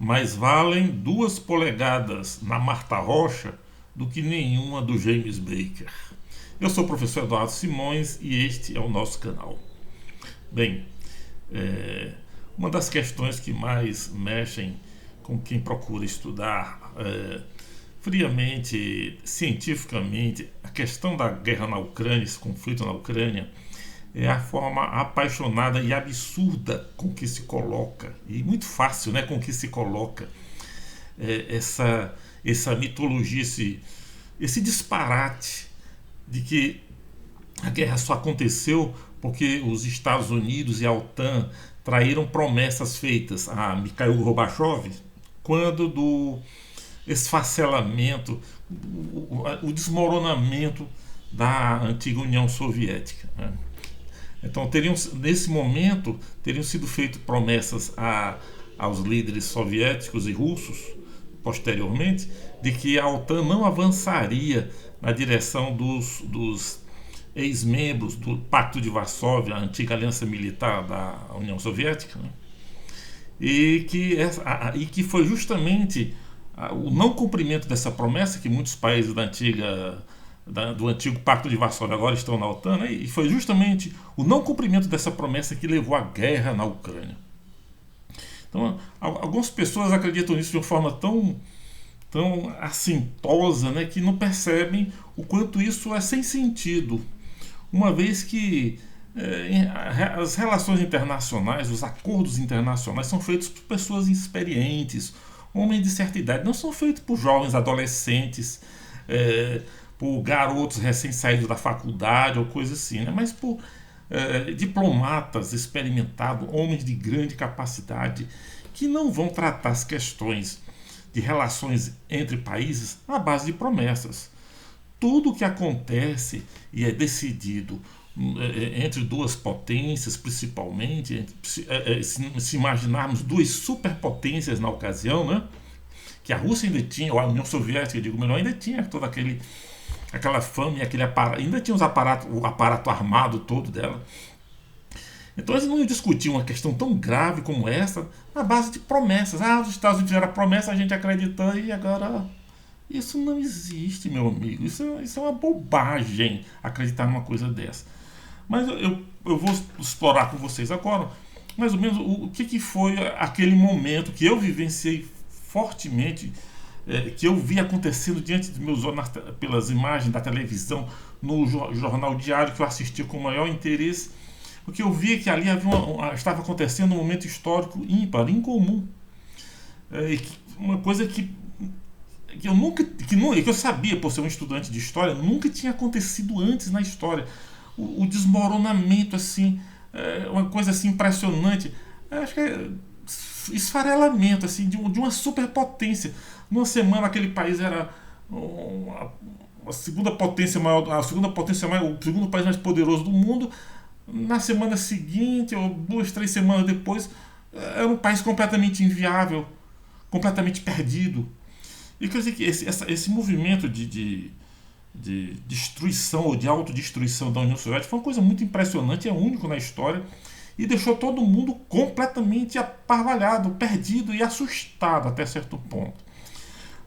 mais valem 2 polegadas na Marta Rocha do que nenhuma do James Baker. Eu sou o professor Eduardo Simões e este é o nosso canal. Bem, uma das questões que mais mexem com quem procura estudar friamente, cientificamente, a questão da guerra na Ucrânia, esse conflito na Ucrânia, é a forma apaixonada e absurda com que se coloca, e muito fácil, né, com que se coloca essa mitologia, esse disparate de que a guerra só aconteceu porque os Estados Unidos e a OTAN traíram promessas feitas a Mikhail Gorbachev quando do esfacelamento, o desmoronamento da antiga União Soviética, né? Então, nesse momento, teriam sido feitas promessas aos líderes soviéticos e russos, posteriormente, de que a OTAN não avançaria na direção dos ex-membros do Pacto de Varsóvia, a antiga aliança militar da União Soviética, né? E que foi justamente o não cumprimento dessa promessa que muitos países do antigo Pacto de Varsóvia agora estão na OTAN, né? E foi justamente o não cumprimento dessa promessa que levou à guerra na Ucrânia. Então, algumas pessoas acreditam nisso de uma forma tão assintosa, né, que não percebem o quanto isso é sem sentido, uma vez que as relações internacionais, os acordos internacionais são feitos por pessoas experientes, homens de certa idade, não são feitos por jovens adolescentes, por garotos recém-saídos da faculdade ou coisa assim, né? Mas por diplomatas experimentados, homens de grande capacidade, que não vão tratar as questões de relações entre países à base de promessas. Tudo o que acontece e é decidido entre duas potências, principalmente, se imaginarmos duas superpotências na ocasião, né? Que a Rússia ainda tinha, ou a União Soviética, digo melhor, ainda tinha toda aquela fama e aquele aparato, ainda tinha o aparato armado todo dela. Então eles não iam discutir uma questão tão grave como essa na base de promessas. Os Estados Unidos fizeram promessa, a gente acreditou e agora... Isso não existe, meu amigo. Isso é uma bobagem acreditar numa coisa dessa. Mas eu vou explorar com vocês agora mais ou menos o que foi aquele momento que eu vivenciei fortemente, que eu vi acontecendo diante dos meus olhos pelas imagens da televisão, no jornal diário que eu assistia com o maior interesse, porque eu via que ali estava acontecendo um momento histórico ímpar, incomum. Uma coisa que eu nunca, que eu sabia, por ser um estudante de história, nunca tinha acontecido antes na história. O desmoronamento, assim, uma coisa assim impressionante. Acho que é esfarelamento, assim, de uma superpotência. Numa semana aquele país era a segunda potência maior, o segundo país mais poderoso do mundo. Na semana seguinte, ou 2, 3 semanas depois, era um país completamente inviável, completamente perdido. E quer dizer que esse movimento de destruição ou de autodestruição da União Soviética foi uma coisa muito impressionante, é único na história, e deixou todo mundo completamente aparvalhado, perdido e assustado até certo ponto.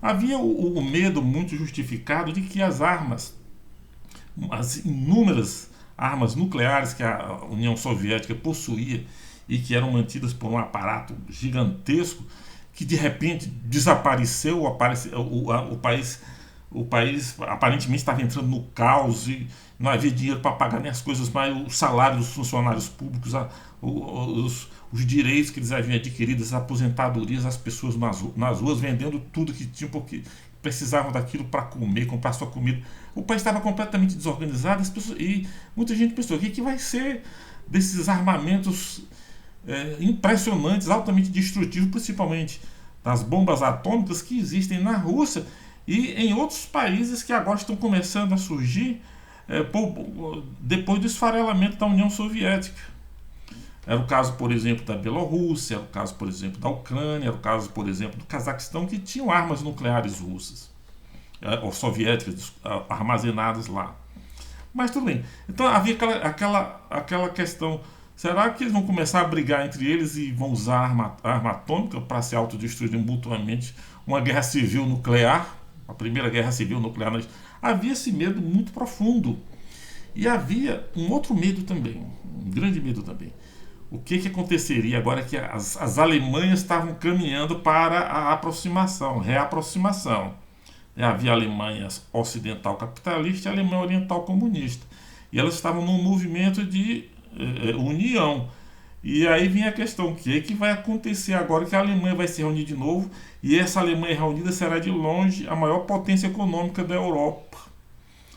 Havia o medo muito justificado de que as inúmeras armas nucleares que a União Soviética possuía e que eram mantidas por um aparato gigantesco, que de repente desapareceu, o país aparentemente estava entrando no caos e não havia dinheiro para pagar nem as coisas mais, o salário dos funcionários públicos, os direitos que eles haviam adquirido, as aposentadorias, as pessoas nas ruas vendendo tudo que tinham porque precisavam daquilo para comer, comprar sua comida. O país estava completamente desorganizado e muita gente pensou: o que vai ser desses armamentos impressionantes, altamente destrutivos, principalmente das bombas atômicas que existem na Rússia e em outros países que agora estão começando a surgir depois do esfarelamento da União Soviética. Era o caso, por exemplo, da Bielorrússia, era o caso, por exemplo, da Ucrânia, era o caso, por exemplo, do Cazaquistão, que tinham armas nucleares russas, ou soviéticas, armazenadas lá. Mas tudo bem. Então havia aquela questão Será que eles vão começar a brigar entre eles e vão usar arma atômica para se autodestruírem mutuamente? Uma guerra civil nuclear, a primeira guerra civil nuclear. Havia esse medo muito profundo. E havia um outro medo também, um grande medo também. O que aconteceria agora que as Alemanhas estavam caminhando para a aproximação, reaproximação? Havia a Alemanha ocidental capitalista e a Alemanha oriental comunista. E elas estavam num movimento de união. E aí vem a questão, o que vai acontecer agora que a Alemanha vai se reunir de novo e essa Alemanha reunida será de longe a maior potência econômica da Europa.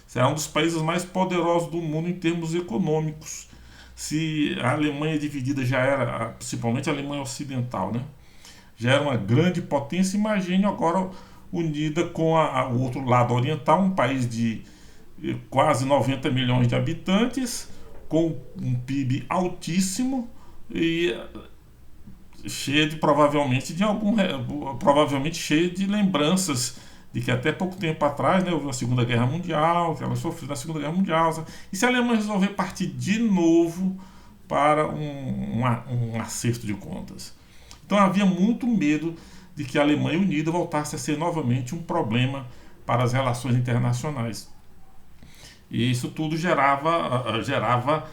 Será um dos países mais poderosos do mundo em termos econômicos. Se a Alemanha dividida já era, principalmente a Alemanha ocidental, né? Já era uma grande potência, imagine agora unida com o outro lado oriental, um país de quase 90 milhões de habitantes, com um PIB altíssimo e cheio de provavelmente cheio de lembranças de que até pouco tempo atrás, né, houve a Segunda Guerra Mundial, que ela sofreu na Segunda Guerra Mundial. E se a Alemanha resolver partir de novo para um acerto de contas? Então havia muito medo de que a Alemanha unida voltasse a ser novamente um problema para as relações internacionais. E isso tudo gerava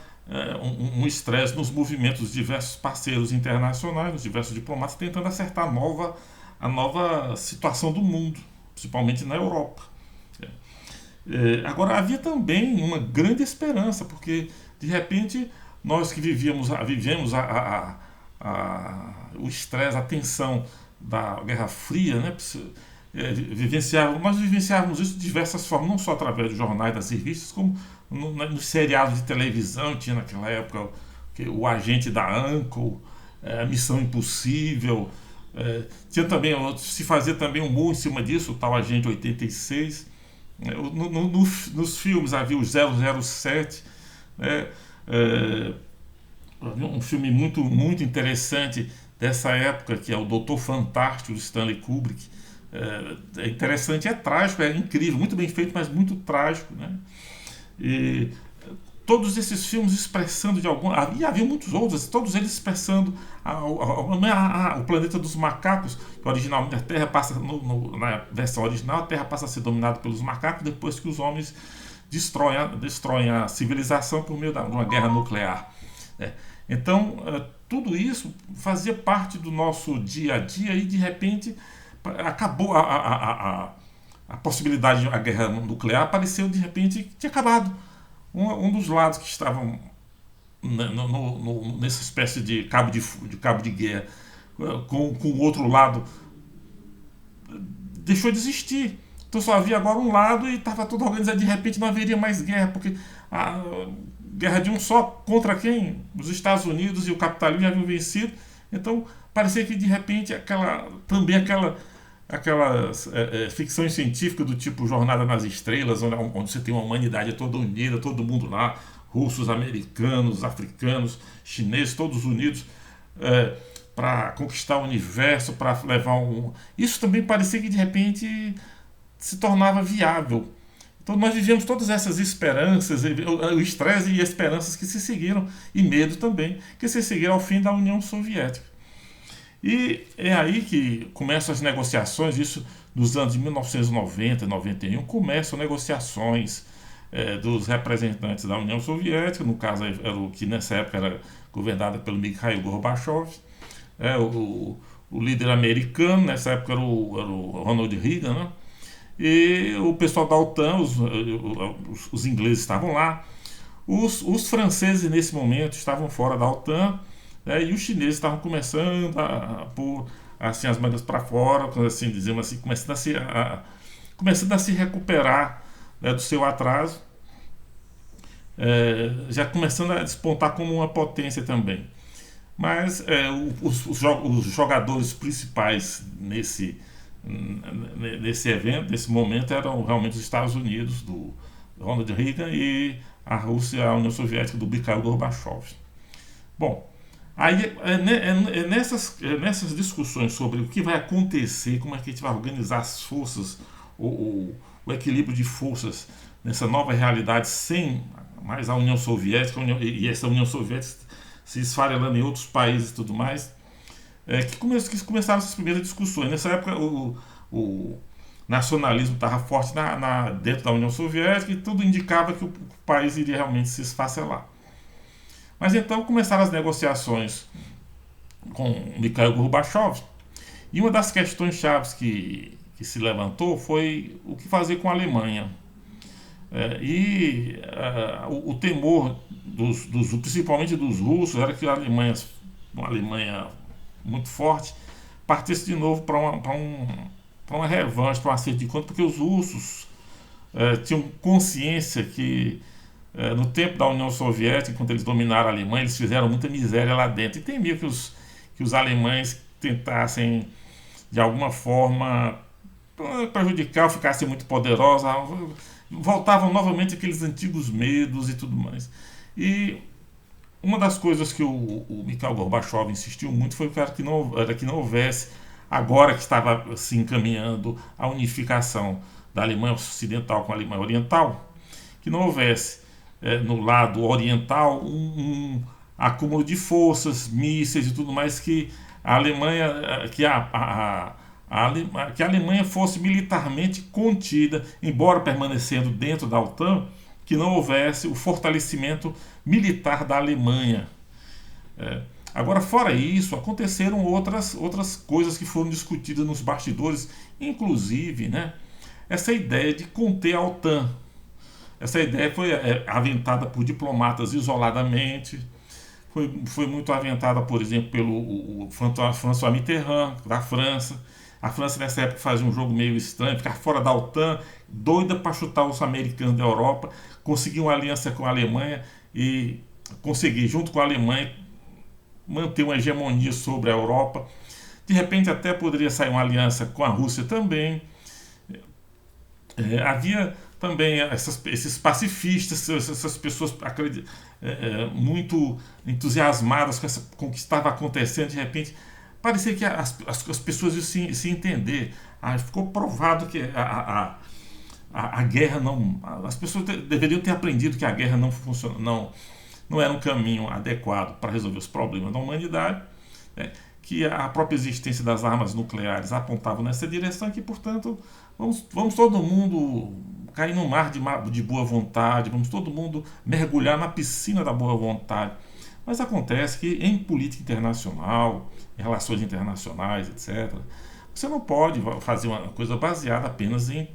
um estresse nos movimentos dos diversos parceiros internacionais, dos diversos diplomatas, tentando acertar a nova situação do mundo, principalmente na Europa. Agora, havia também uma grande esperança, porque, de repente, nós que vivemos o estresse, a tensão da Guerra Fria, né, nós vivenciávamos isso de diversas formas, não só através dos jornais, das revistas, como nos seriados de televisão. Tinha naquela época o Agente da Uncle, a Missão Impossível. Tinha também, se fazia também humor em cima disso, o tal Agente 86. Nos filmes havia o 007, né? Havia um filme muito, muito interessante dessa época, que é o Doutor Fantástico, de Stanley Kubrick. É interessante, é trágico, é incrível, muito bem feito, mas muito trágico, né? E todos esses filmes expressando de algum. E havia muitos outros, todos eles expressando o planeta dos macacos, que originalmente a Terra passa, na versão original, a Terra passa a ser dominada pelos macacos depois que os homens destroem a civilização por meio de uma guerra nuclear, né? Então, tudo isso fazia parte do nosso dia a dia e, de repente, acabou a possibilidade de uma guerra nuclear, apareceu de repente que tinha acabado. Um dos lados que estavam nessa espécie de cabo de guerra com o outro lado deixou de existir. Então só havia agora um lado e estava tudo organizado. De repente não haveria mais guerra, porque a guerra de um só contra quem? Os Estados Unidos e o capitalismo já haviam vencido. Então parecia que de repente aquela ficção científica do tipo Jornada nas Estrelas, onde você tem uma humanidade toda unida, todo mundo lá, russos, americanos, africanos, chineses, todos unidos para conquistar o universo, para levar Isso também parecia que de repente se tornava viável. Então nós vivemos todas essas esperanças, o estresse e esperanças que se seguiram, e medo também, que se seguiram ao fim da União Soviética. E é aí que começam as negociações, isso nos anos de 1990 e 91, começam negociações dos representantes da União Soviética, no caso era o que nessa época era governada pelo Mikhail Gorbachev, o líder americano, nessa época era o Ronald Reagan, né? E o pessoal da OTAN, os ingleses estavam lá, os franceses nesse momento estavam fora da OTAN, e os chineses estavam começando a pôr assim, as mangas para fora, assim, dizemos assim, começando a se recuperar, né, do seu atraso, já começando a despontar como uma potência também. Mas os jogadores principais nesse evento, nesse momento, eram realmente os Estados Unidos, do Ronald Reagan, e a Rússia, a União Soviética, do Mikhail Gorbachev. Bom, aí nessas discussões sobre o que vai acontecer, como é que a gente vai organizar as forças, o equilíbrio de forças nessa nova realidade sem mais a União Soviética, e essa União Soviética se esfarelando em outros países e tudo mais, que começaram essas primeiras discussões. Nessa época, o nacionalismo estava forte dentro da União Soviética e tudo indicava que o país iria realmente se esfacelar. Mas então começaram as negociações com Mikhail Gorbachev, e uma das questões chaves que se levantou foi o que fazer com a Alemanha. O temor, principalmente dos russos, era que uma Alemanha muito forte, partisse de novo para uma revanche, para um acerto de contas, porque os russos tinham consciência que no tempo da União Soviética, quando eles dominaram a Alemanha, eles fizeram muita miséria lá dentro e temiam que os alemães tentassem de alguma forma prejudicar ou ficassem muito poderosos, voltavam novamente aqueles antigos medos e tudo mais. E uma das coisas que o Mikhail Gorbachev insistiu muito foi que não houvesse, agora que estava se encaminhando a unificação da Alemanha Ocidental com a Alemanha Oriental, que não houvesse no lado oriental um acúmulo de forças, mísseis e tudo mais, que a Alemanha, que a Alemanha fosse militarmente contida, embora permanecendo dentro da OTAN, que não houvesse o fortalecimento militar da Alemanha. Agora, fora isso, aconteceram outras coisas que foram discutidas nos bastidores, inclusive, essa ideia de conter a OTAN. Essa ideia foi aventada por diplomatas isoladamente, foi muito aventada, por exemplo, pelo François Mitterrand, da França. A França, nessa época, fazia um jogo meio estranho, ficar fora da OTAN, doida para chutar os americanos da Europa, conseguir uma aliança com a Alemanha e conseguir, junto com a Alemanha, manter uma hegemonia sobre a Europa. De repente, até poderia sair uma aliança com a Rússia também. Havia também esses pacifistas, essas pessoas muito entusiasmadas com o que estava acontecendo. De repente, parecia que as pessoas iam se entender. Ficou provado que a guerra não... As pessoas deveriam ter aprendido que a guerra não funciona, não era um caminho adequado para resolver os problemas da humanidade, que a própria existência das armas nucleares apontava nessa direção e que, portanto, vamos todo mundo cair no mar de boa vontade, vamos todo mundo mergulhar na piscina da boa vontade. Mas acontece que em política internacional, em relações internacionais, etc., você não pode fazer uma coisa baseada apenas em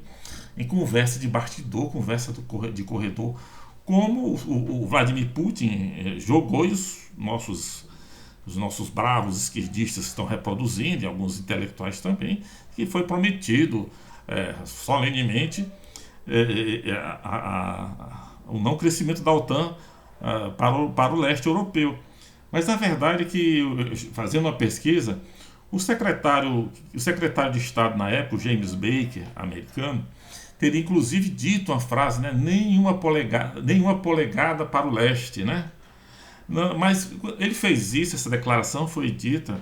conversa de bastidor, conversa de corredor, como o Vladimir Putin jogou e os nossos bravos esquerdistas estão reproduzindo, e alguns intelectuais também, que foi prometido solenemente o não crescimento da OTAN para o leste europeu. Mas a verdade é que, fazendo uma pesquisa, o secretário de Estado na época, o James Baker, americano, teria inclusive dito uma frase, nenhuma polegada para o leste, Mas ele fez isso, essa declaração foi dita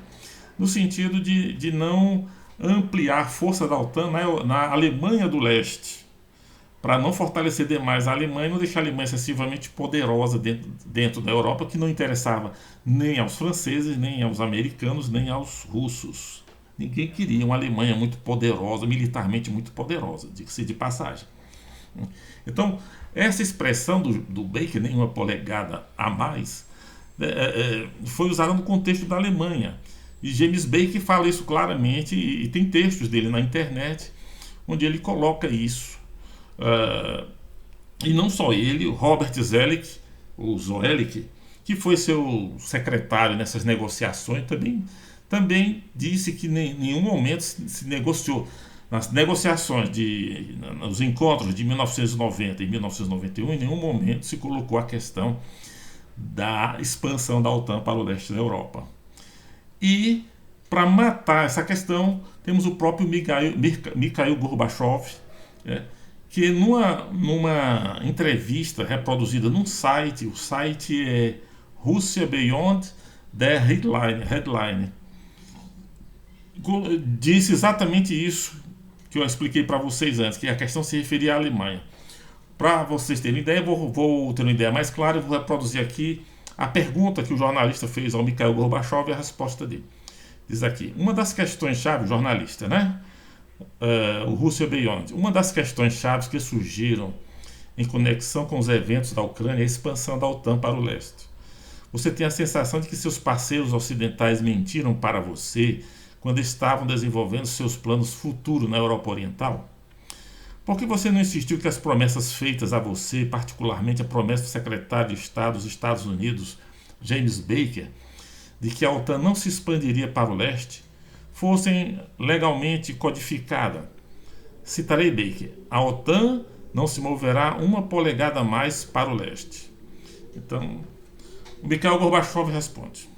no sentido de não ampliar a força da OTAN na Alemanha do Leste, para não fortalecer demais a Alemanha e não deixar a Alemanha excessivamente poderosa dentro da Europa, que não interessava nem aos franceses, nem aos americanos, nem aos russos. Ninguém queria uma Alemanha muito poderosa, militarmente muito poderosa, diga-se de passagem. Então, essa expressão do Baker, nenhuma polegada a mais, foi usada no contexto da Alemanha. E James Baker fala isso claramente, e tem textos dele na internet, onde ele coloca isso. E não só ele, o Robert Zoellick, que foi seu secretário nessas negociações, também disse que em nenhum momento se negociou. Nas negociações, nos encontros de 1990 e 1991, em nenhum momento se colocou a questão da expansão da OTAN para o leste da Europa. E, para matar essa questão, temos o próprio Mikhail Gorbachev, que numa entrevista reproduzida num site, o site é Russia Beyond the Headline, disse exatamente isso que eu expliquei para vocês antes, que a questão se referia à Alemanha. Para vocês terem ideia, vou ter uma ideia mais clara, eu vou reproduzir aqui a pergunta que o jornalista fez ao Mikhail Gorbachev e a resposta dele. Diz aqui, uma das questões-chave, o jornalista, né? O Russia Beyond, uma das questões-chave que surgiram em conexão com os eventos da Ucrânia é a expansão da OTAN para o leste. Você tem a sensação de que seus parceiros ocidentais mentiram para você quando estavam desenvolvendo seus planos futuros na Europa Oriental? Por que você não insistiu que as promessas feitas a você, particularmente a promessa do secretário de Estado dos Estados Unidos, James Baker, de que a OTAN não se expandiria para o leste, fossem legalmente codificadas? Citarei Baker: a OTAN não se moverá uma polegada mais para o leste. Então, o Mikhail Gorbachev responde.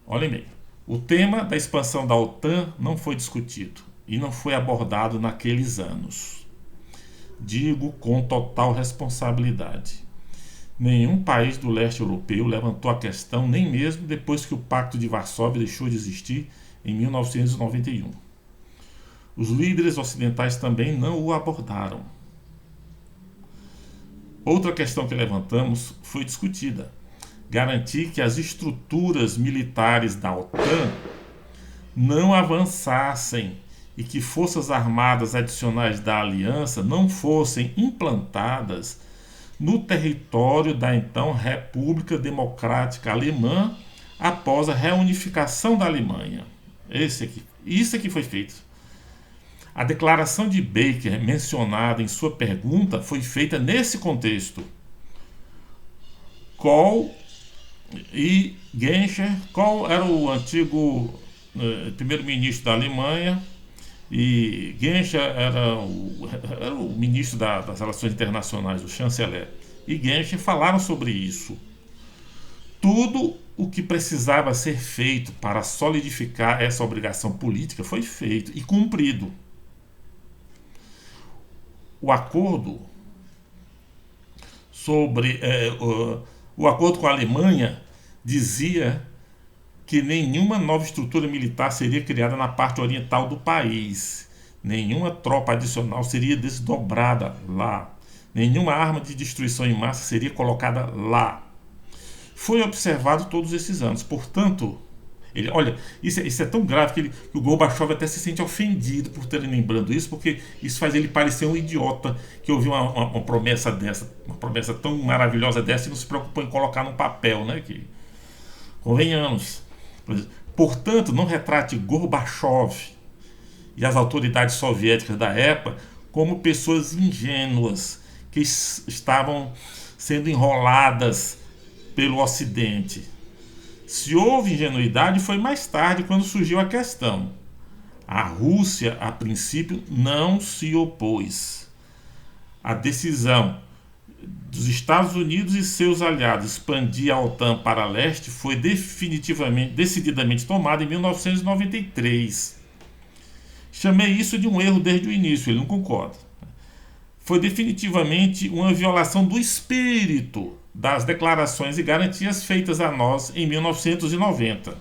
Olhem bem, o tema da expansão da OTAN não foi discutido e não foi abordado naqueles anos. Digo com total responsabilidade. Nenhum país do leste europeu levantou a questão, nem mesmo depois que o Pacto de Varsóvia deixou de existir em 1991. Os líderes ocidentais também não o abordaram. Outra questão que levantamos foi discutida: garantir que as estruturas militares da OTAN não avançassem e que forças armadas adicionais da aliança não fossem implantadas no território da então República Democrática Alemã após a reunificação da Alemanha. Isso aqui foi feito. A declaração de Baker mencionada em sua pergunta foi feita nesse contexto. Kohl e Genscher, Kohl era o antigo primeiro-ministro da Alemanha e Genscher era o ministro das Relações Internacionais, o chanceler. E Genscher falaram sobre isso. Tudo o que precisava ser feito para solidificar essa obrigação política foi feito e cumprido. O acordo o acordo com a Alemanha dizia que nenhuma nova estrutura militar seria criada na parte oriental do país, nenhuma tropa adicional seria desdobrada lá, nenhuma arma de destruição em massa seria colocada lá. Foi observado todos esses anos. Portanto, olha, isso é tão grave que o Gorbachev até se sente ofendido por terem lembrando isso, porque isso faz ele parecer um idiota que ouviu uma promessa dessa, uma promessa tão maravilhosa dessa e não se preocupou em colocar no papel, né? Que, convenhamos. Portanto, não retrate Gorbachev e as autoridades soviéticas da época como pessoas ingênuas que estavam sendo enroladas pelo Ocidente. Se houve ingenuidade, foi mais tarde, quando surgiu a questão. A Rússia, a princípio, não se opôs. A decisão dos Estados Unidos e seus aliados expandir a OTAN para leste foi decididamente tomada em 1993. Chamei isso de um erro desde o início, ele não concorda. Foi definitivamente uma violação do espírito das declarações e garantias feitas a nós em 1990.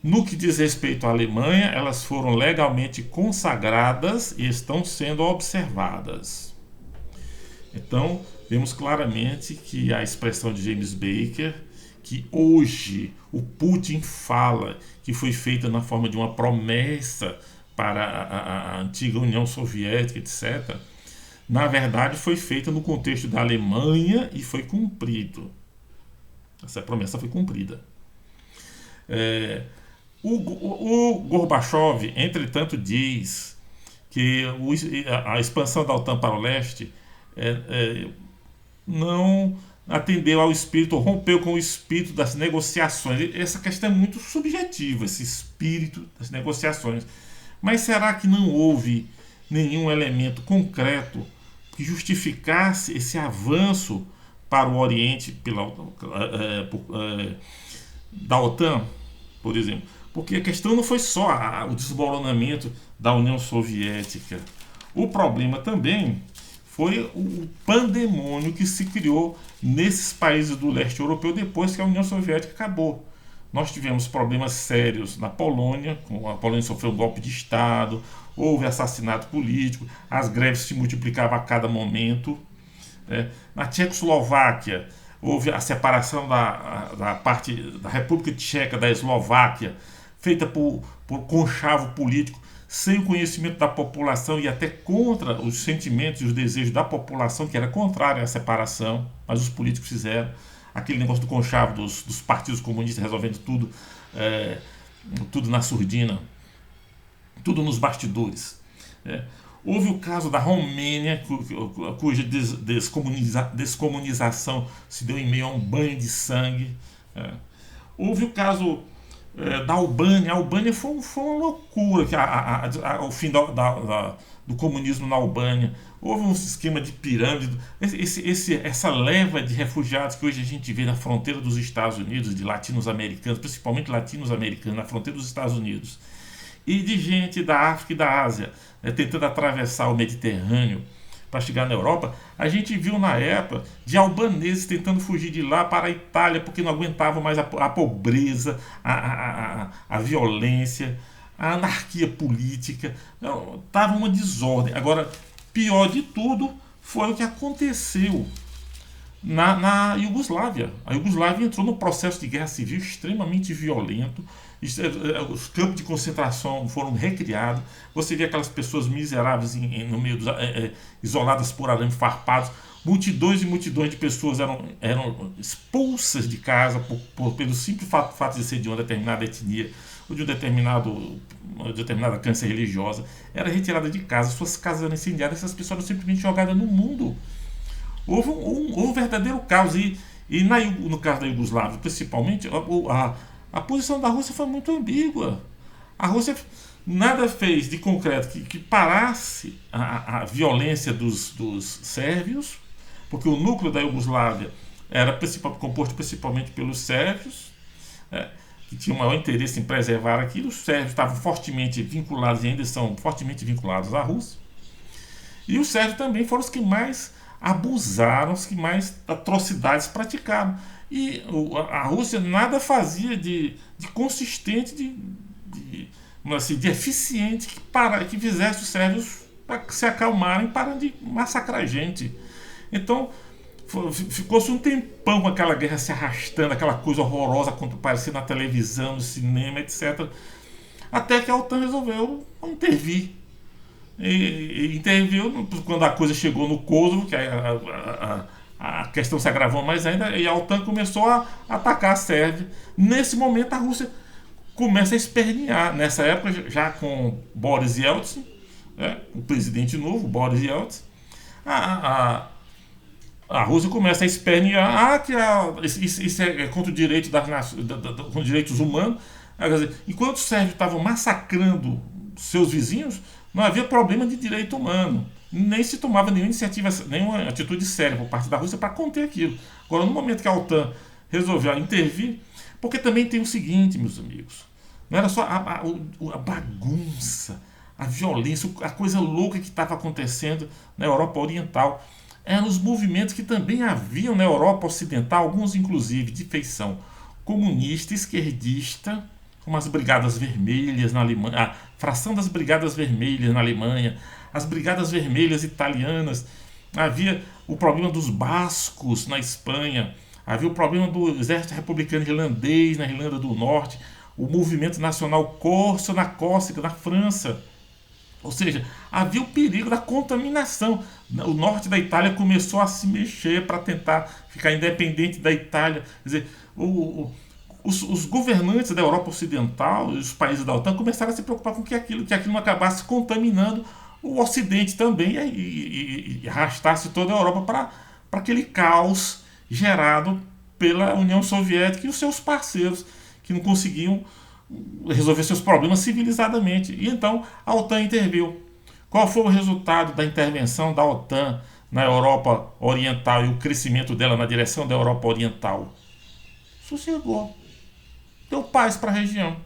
No que diz respeito à Alemanha, elas foram legalmente consagradas e estão sendo observadas. Então, vemos claramente que a expressão de James Baker, que hoje o Putin fala que foi feita na forma de uma promessa para a antiga União Soviética, etc., na verdade foi feita no contexto da Alemanha e foi cumprido. Essa promessa foi cumprida. O Gorbachev, entretanto, diz que a expansão da OTAN para o leste não atendeu ao espírito, rompeu com o espírito das negociações. Essa questão é muito subjetiva, esse espírito das negociações. Mas será que não houve nenhum elemento concreto que justificasse esse avanço para o Oriente da OTAN, por exemplo? Porque a questão não foi só o desmoronamento da União Soviética. O problema também foi o pandemônio que se criou nesses países do leste europeu depois que a União Soviética acabou. Nós tivemos problemas sérios na Polônia, a Polônia sofreu um golpe de Estado, houve assassinato político, as greves se multiplicavam a cada momento. Na Tchecoslováquia, houve a separação da parte da República Tcheca da Eslováquia, feita por conchavo político, sem o conhecimento da população e até contra os sentimentos e os desejos da população, que era contrária à separação, mas os políticos fizeram. Aquele negócio do conchavo dos partidos comunistas resolvendo tudo, tudo na surdina, tudo nos bastidores. Houve o caso da Romênia, cuja descomunização se deu em meio a um banho de sangue. Houve o caso da Albânia. A Albânia foi uma loucura, o fim do comunismo na Albânia. Houve um esquema de pirâmide. Essa leva de refugiados que hoje a gente vê na fronteira dos Estados Unidos, de latinos-americanos, principalmente latinos-americanos, na fronteira dos Estados Unidos, e de gente da África e da Ásia, tentando atravessar o Mediterrâneo para chegar na Europa. A gente viu na época de albaneses tentando fugir de lá para a Itália porque não aguentavam mais a pobreza, a violência, a anarquia política. Estava uma desordem. Agora, pior de tudo foi o que aconteceu na Iugoslávia. A Iugoslávia entrou num processo de guerra civil extremamente violento. Os campos de concentração foram recriados. Você vê aquelas pessoas miseráveis no meio isoladas por arame farpados. Multidões e multidões de pessoas eram expulsas de casa pelo simples fato de ser de uma determinada etnia ou de uma determinada crença religiosa. Era retirada de casa, suas casas eram incendiadas, essas pessoas eram simplesmente jogadas no mundo. Houve um verdadeiro caos. E no caso da Iugoslávia, principalmente, a posição da Rússia foi muito ambígua. A Rússia nada fez de concreto que parasse a violência dos sérvios, porque o núcleo da Iugoslávia era composto principalmente pelos sérvios, que tinham o maior interesse em preservar aquilo. Os sérvios estavam fortemente vinculados e ainda são fortemente vinculados à Rússia. E os sérvios também foram os que mais abusaram, os que mais atrocidades praticaram. E a Rússia nada fazia de consistente, de eficiente que fizesse os sérvios se acalmarem e parar de massacrar a gente. Então ficou-se um tempão com aquela guerra se arrastando, aquela coisa horrorosa quanto parecia na televisão, no cinema, etc. Até que a OTAN resolveu intervir. E interviu quando a coisa chegou no Kosovo, que a questão se agravou mais ainda, e a OTAN começou a atacar a Sérvia. Nesse momento a Rússia começa a espernear. Nessa época, já com Boris Yeltsin, o presidente novo, Boris Yeltsin, a Rússia começa a espernear que isso é contra o direito contra os direitos humanos. Quer dizer, enquanto os sérvios estavam massacrando seus vizinhos, não havia problema de direito humano. Nem se tomava nenhuma iniciativa, nenhuma atitude séria por parte da Rússia para conter aquilo. Agora, no momento que a OTAN resolveu intervir, porque também tem o seguinte, meus amigos, não era só a bagunça, a violência, a coisa louca que estava acontecendo na Europa Oriental. Eram os movimentos que também haviam na Europa Ocidental, alguns inclusive de feição comunista, esquerdista, como as Brigadas Vermelhas na Alemanha, a fração das Brigadas Vermelhas na Alemanha, as Brigadas Vermelhas italianas. Havia o problema dos bascos na Espanha, havia o problema do exército republicano irlandês na Irlanda do Norte, o movimento nacional corso na Córcega, na França. Ou seja, havia o perigo da contaminação. O norte da Itália começou a se mexer para tentar ficar independente da Itália. Quer dizer, os governantes da Europa Ocidental e os países da OTAN começaram a se preocupar com que aquilo não acabasse contaminando o Ocidente também e arrastasse toda a Europa para aquele caos gerado pela União Soviética e os seus parceiros que não conseguiam resolver seus problemas civilizadamente. E então a OTAN interviu. Qual foi o resultado da intervenção da OTAN na Europa Oriental e o crescimento dela na direção da Europa Oriental? Sossegou. Deu paz para a região.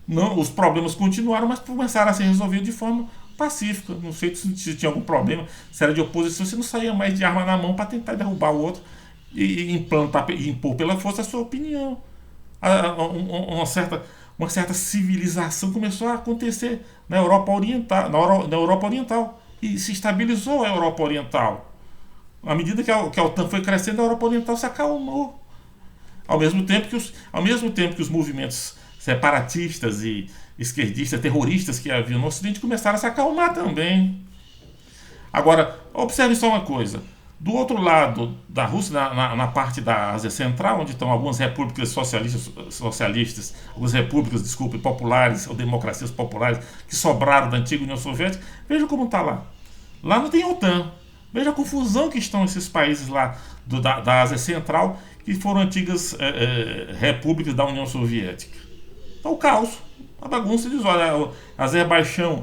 Não, os problemas continuaram, mas começaram a ser resolvidos de forma pacífica. Não sei se tinha algum problema, se era de oposição, você não saía mais de arma na mão para tentar derrubar o outro e impor pela força a sua opinião. Uma certa civilização começou a acontecer na Europa Oriental, e se estabilizou a Europa Oriental. À medida que a OTAN foi crescendo, a Europa Oriental se acalmou. Ao mesmo tempo que os movimentos separatistas e esquerdistas, terroristas que havia no Ocidente começaram a se acalmar também. Agora, observe só uma coisa. Do outro lado da Rússia, na parte da Ásia Central, onde estão algumas repúblicas socialistas, algumas repúblicas, desculpe, populares, ou democracias populares, que sobraram da antiga União Soviética, veja como está lá. Lá não tem OTAN. Veja a confusão que estão esses países lá da Ásia Central, que foram antigas repúblicas da União Soviética. Então o caos, a bagunça diz, olha, o Azerbaijão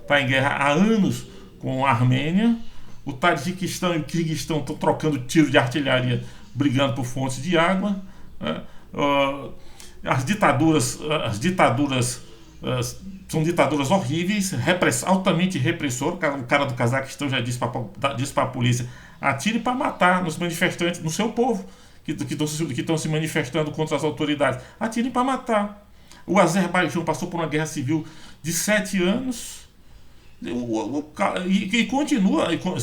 está em guerra há anos com a Armênia, o Tajiquistão e o Quirguistão estão trocando tiro de artilharia, brigando por fontes de água, né? As ditaduras são ditaduras horríveis, altamente repressoras. O cara do Cazaquistão já disse para a polícia: atire para matar nos manifestantes, no seu povo, que estão se manifestando contra as autoridades. Atirem para matar. O Azerbaijão passou por uma guerra civil de 7 anos e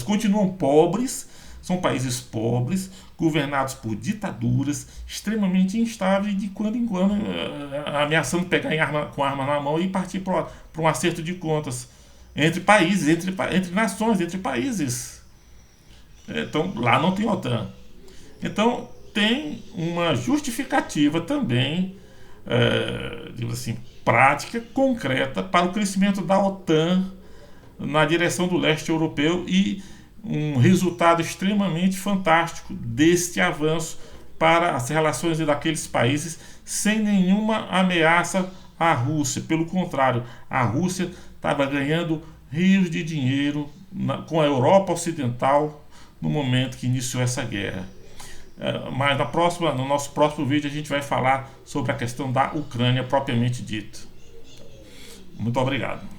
continuam pobres. São países pobres, governados por ditaduras extremamente instáveis, de quando em quando ameaçando pegar com arma na mão e partir para um acerto de contas entre países, entre nações, entre países. Então, lá não tem OTAN. Então, tem uma justificativa também, digamos assim, prática, concreta, para o crescimento da OTAN na direção do leste europeu e um resultado extremamente fantástico deste avanço para as relações daqueles países sem nenhuma ameaça à Rússia. Pelo contrário, a Rússia estava ganhando rios de dinheiro com a Europa Ocidental no momento que iniciou essa guerra. Mas no nosso próximo vídeo a gente vai falar sobre a questão da Ucrânia propriamente dita. Muito obrigado.